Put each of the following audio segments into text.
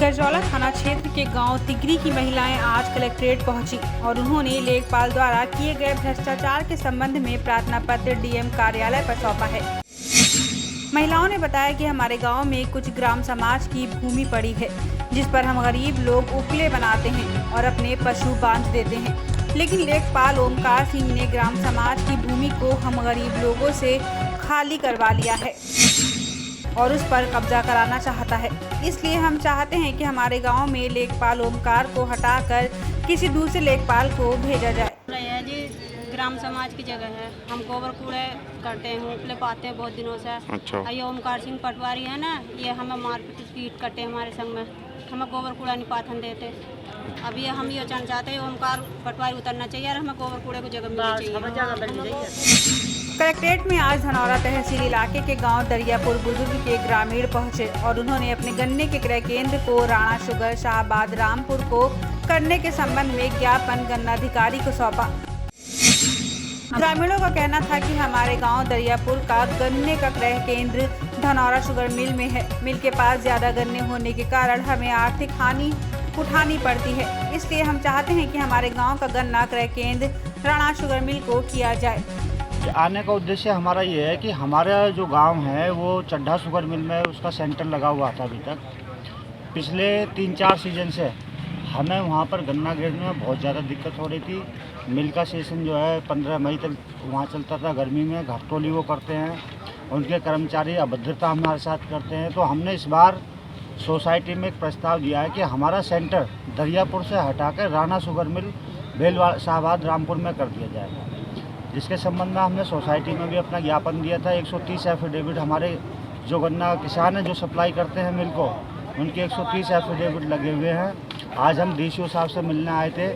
गजरौला थाना क्षेत्र के गांव तिगरी की महिलाएं आज कलेक्ट्रेट पहुंची और उन्होंने लेखपाल द्वारा किए गए भ्रष्टाचार के संबंध में प्रार्थना पत्र डीएम कार्यालय पर सौंपा है। महिलाओं ने बताया कि हमारे गांव में कुछ ग्राम समाज की भूमि पड़ी है, जिस पर हम गरीब लोग उपले बनाते हैं और अपने पशु बांध देते हैं, लेकिन लेखपाल ओमकार सिंह ने ग्राम समाज की भूमि को हम गरीब लोगों से खाली करवा लिया है और उस पर कब्जा कराना चाहता है। इसलिए हम चाहते हैं कि हमारे गांव में लेखपाल ओमकार को हटाकर किसी दूसरे लेखपाल को भेजा जाए। जी ग्राम समाज की जगह है, हम गोबर कूड़े करते हैं, उपले पाते हैं बहुत दिनों से। अच्छा। ये ओमकार सिंह पटवारी है ना, ये हमें मारपीट करते हैं हमारे संग में, हमें गोबर कूड़ा नहीं पाथन देते। अब ये हम ये चाहते हैं ओमकार पटवारी उतरना चाहिए और हमें गोबर कूड़े को जगह मिलनी चाहिए। कलेक्ट्रेट में आज धनौरा तहसील इलाके के गांव दरियापुर बुजुर्ग के ग्रामीण पहुंचे और उन्होंने अपने गन्ने के क्रय केंद्र को राणा शुगर शाहबाद रामपुर को करने के संबंध में ज्ञापन गन्नाधिकारी को सौंपा। ग्रामीणों का कहना था कि हमारे गांव दरियापुर का गन्ने का क्रय केंद्र धनौरा शुगर मिल में है। मिल के पास ज्यादा गन्ने होने के कारण हमें आर्थिक हानि उठानी पड़ती है, इसलिए हम चाहते हैं कि हमारे गांव का गन्ना क्रय केंद्र राणा शुगर मिल को किया जाए। आने का उद्देश्य हमारा ये है कि हमारा जो गांव है वो चड्ढा शुगर मिल में उसका सेंटर लगा हुआ था। अभी तक पिछले 3-4 सीजन से हमें वहाँ पर गन्ना गिरने में बहुत ज़्यादा दिक्कत हो रही थी। मिल का सेशन जो है 15 मई तक वहाँ चलता था। गर्मी में घटतोली वो करते हैं, उनके कर्मचारी अभद्रता हमारे साथ करते हैं। तो हमने इस बार सोसाइटी में एक प्रस्ताव दिया है कि हमारा सेंटर दरियापुर से हटाकर राणा शुगर मिल बेलवा शाहबाद रामपुर में कर दिया जाए, जिसके संबंध में हमने सोसाइटी में भी अपना ज्ञापन दिया था। 130 एफिडेविट हमारे जो गन्ना किसान हैं जो सप्लाई करते हैं मिल को, उनके 130 एफिडेविट लगे हुए हैं। आज हम डीसीओ साहब से मिलने आए थे।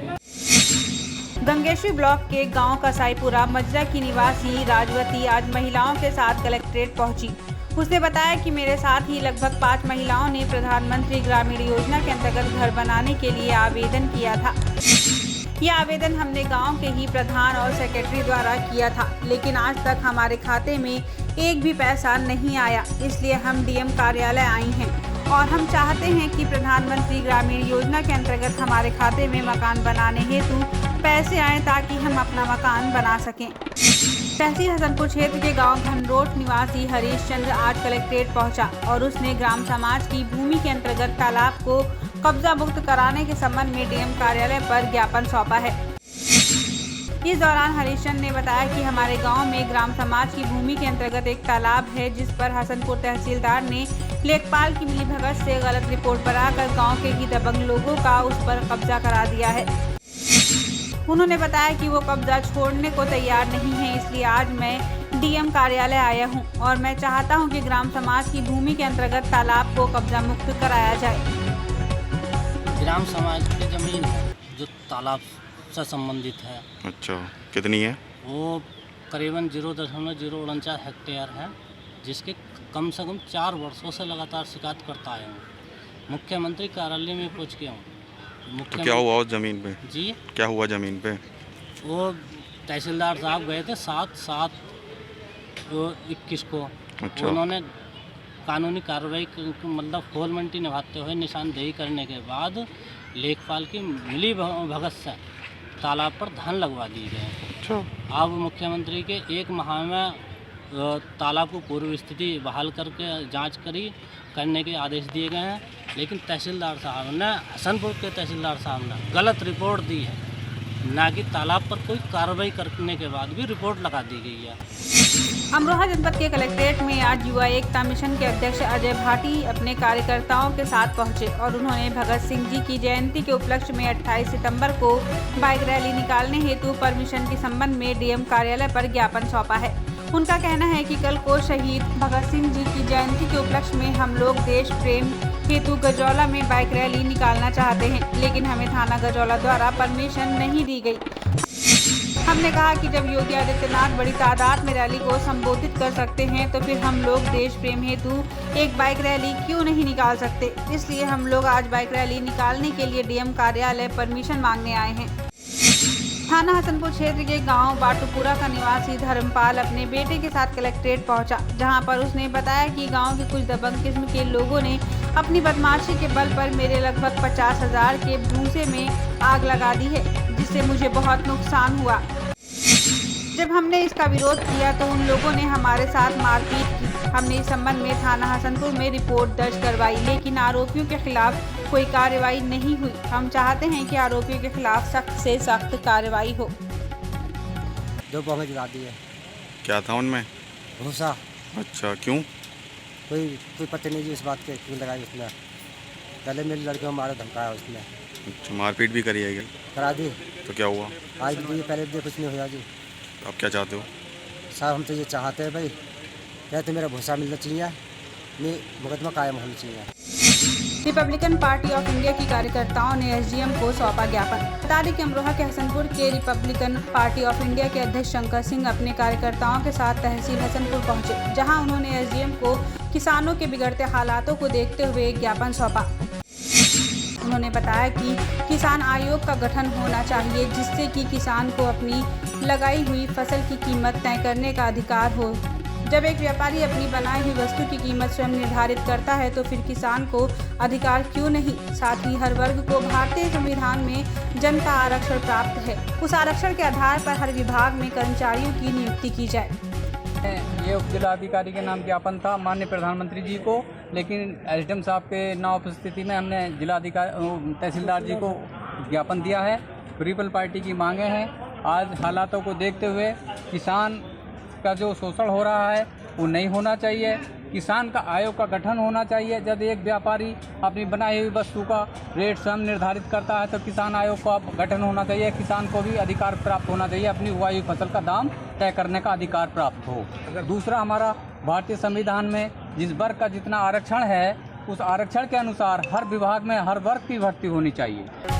गंगेश्वरी ब्लॉक के गांव कसाईपुरा मजरा की निवासी राजवती आज महिलाओं के साथ कलेक्ट्रेट पहुंची। उसने बताया कि मेरे साथ ही लगभग 5 महिलाओं ने प्रधानमंत्री ग्रामीण योजना के अंतर्गत घर बनाने के लिए आवेदन किया था। यह आवेदन हमने गांव के ही प्रधान और सेक्रेटरी द्वारा किया था, लेकिन आज तक हमारे खाते में एक भी पैसा नहीं आया। इसलिए हम डीएम कार्यालय आई हैं और हम चाहते हैं कि प्रधानमंत्री ग्रामीण योजना के अंतर्गत हमारे खाते में मकान बनाने हेतु पैसे आएं ताकि हम अपना मकान बना सकें। तहसील हसनपुर क्षेत्र के गांव घनरोट निवासी हरीश चंद्र आज कलेक्ट्रेट पहुंचा और उसने ग्राम समाज की भूमि के अंतर्गत तालाब को कब्जा मुक्त कराने के संबंध में डीएम कार्यालय पर ज्ञापन सौंपा है। इस दौरान हरीश चंद्र ने बताया कि हमारे गांव में ग्राम समाज की भूमि के अंतर्गत एक तालाब है, जिस पर हसनपुर तहसीलदार ने लेखपाल की मिलीभगत से गलत रिपोर्ट बनाकर गांव के ही दबंग लोगों का उस पर कब्जा करा दिया है। उन्होंने बताया कि वो कब्जा छोड़ने को तैयार नहीं है, इसलिए आज मैं डीएम कार्यालय आया हूं और मैं चाहता हूं कि ग्राम समाज की भूमि के अंतर्गत तालाब को कब्जा मुक्त कराया जाए। ग्राम समाज की जमीन है जो तालाब से संबंधित है। अच्छा, कितनी है? वो करीबन 0.049 हेक्टेयर है, जिसके कम से कम 4 वर्षों से लगातार शिकायत करता आया हूँ। मुख्यमंत्री कार्यालय में पूछ के हूँ। तो क्या हुआ उस ज़मीन पे? जी क्या हुआ ज़मीन पे? वो तहसीलदार साहब गए थे 7/7/21 को। अच्छा। उन्होंने कानूनी कार्रवाई मतलब फॉर्मेलिटी निभाते हुए निशानदेही करने के बाद लेखपाल की मिली भगत से तालाब पर धान लगवा दिए गए। अच्छा। अब मुख्यमंत्री के 1 माह में तालाब को पूर्व स्थिति बहाल करके जांच करने के आदेश दिए गए हैं, लेकिन तहसीलदार साहब ने हसनपुर के तहसीलदार साहब ने गलत रिपोर्ट दी है, ना कि तालाब पर कोई कार्रवाई करने के बाद भी रिपोर्ट लगा दी गई है। अमरोहा जनपद के कलेक्ट्रेट में आज युवा एकता मिशन के अध्यक्ष अजय भाटी अपने कार्यकर्ताओं के साथ पहुंचे और उन्होंने भगत सिंह जी की जयंती के उपलक्ष्य में 28 सितंबर को बाइक रैली निकालने हेतु परमिशन के संबंध में डीएम कार्यालय पर ज्ञापन सौंपा है। उनका कहना है कि कल को शहीद भगत सिंह जी की जयंती के उपलक्ष्य में हम लोग देश प्रेम हेतु गजरौला में बाइक रैली निकालना चाहते हैं, लेकिन हमें थाना गजरौला द्वारा परमिशन नहीं दी गई। हमने कहा कि जब योगी आदित्यनाथ बड़ी तादाद में रैली को संबोधित कर सकते हैं, तो फिर हम लोग देश प्रेम हेतु एक बाइक रैली क्यों नहीं निकाल सकते। इसलिए हम लोग आज बाइक रैली निकालने के लिए डीएम कार्यालय परमिशन मांगने आए हैं। थाना हसनपुर क्षेत्र के गांव बाटूपुरा का निवासी धर्मपाल अपने बेटे के साथ कलेक्ट्रेट पहुंचा, जहां पर उसने बताया कि गांव के कुछ दबंग किस्म के लोगों ने अपनी बदमाशी के बल पर मेरे लगभग 50,000 के भूसे में आग लगा दी है, जिससे मुझे बहुत नुकसान हुआ। जब हमने इसका विरोध किया तो उन लोगों ने हमारे साथ मारपीट की। हमने इस संबंध में थाना हसनपुर में रिपोर्ट दर्ज करवाई, लेकिन आरोपियों के खिलाफ कोई कार्रवाई नहीं हुई। हम चाहते हैं कि आरोपियों के खिलाफ सख्त से सख्त कार्रवाई हो। 2 बॉम्बें गिरा दी है। क्या था उनमें? भूसा। अच्छा, क्यों? कोई पता नहीं जी इस बात के क्यों लगाई उसने। पहले मेरी लड़कियों को मारा धमकाया उसने। अच्छा, मारपीट भी करी है क्या? करा दी। तो क्या हुआ? आज भी पहले भी कुछ नहीं हुआ जी। आप क्या चाहते हो? साहब हम तो ये चाहते हैं भाई, क्या तो मेरा भूसा मिलना चाहिए, नहीं मुकदमा कायम होना चाहिए। रिपब्लिकन पार्टी ऑफ इंडिया की कार्यकर्ताओं ने एसडीएम को सौंपा ज्ञापन। बता दें कि अमरोहा के हसनपुर के रिपब्लिकन पार्टी ऑफ इंडिया के अध्यक्ष शंकर सिंह अपने कार्यकर्ताओं के साथ तहसील हसनपुर पहुंचे, जहां उन्होंने एसडीएम को किसानों के बिगड़ते हालातों को देखते हुए एक ज्ञापन सौंपा। उन्होंने बताया कि किसान आयोग का गठन होना चाहिए, जिससे कि किसान को अपनी लगाई हुई फसल की कीमत तय करने का अधिकार हो। जब एक व्यापारी अपनी बनाई हुई वस्तु की कीमत स्वयं निर्धारित करता है तो फिर किसान को अधिकार क्यों नहीं। साथ ही हर वर्ग को भारतीय संविधान में जनता आरक्षण प्राप्त है, उस आरक्षण के आधार पर हर विभाग में कर्मचारियों की नियुक्ति की जाए। ये उप जिलाधिकारी के नाम ज्ञापन था माननीय प्रधानमंत्री जी को, लेकिन एसडीएम साहब के ना उपस्थिति में हमने जिलाधिकारी तहसीलदार जी को ज्ञापन दिया है। पीपल पार्टी की मांगे हैं। आज हालातों को देखते हुए किसान का जो शोषण हो रहा है वो नहीं होना चाहिए। किसान का आयोग का गठन होना चाहिए। जब एक व्यापारी अपनी बनाई हुई वस्तु का रेट स्वयं निर्धारित करता है तो किसान आयोग का गठन होना चाहिए। किसान को भी अधिकार प्राप्त होना चाहिए, अपनी उगाई हुई फसल का दाम तय करने का अधिकार प्राप्त हो। दूसरा, हमारा भारतीय संविधान में जिस वर्ग का जितना आरक्षण है, उस आरक्षण के अनुसार हर विभाग में हर वर्ग की भर्ती होनी चाहिए।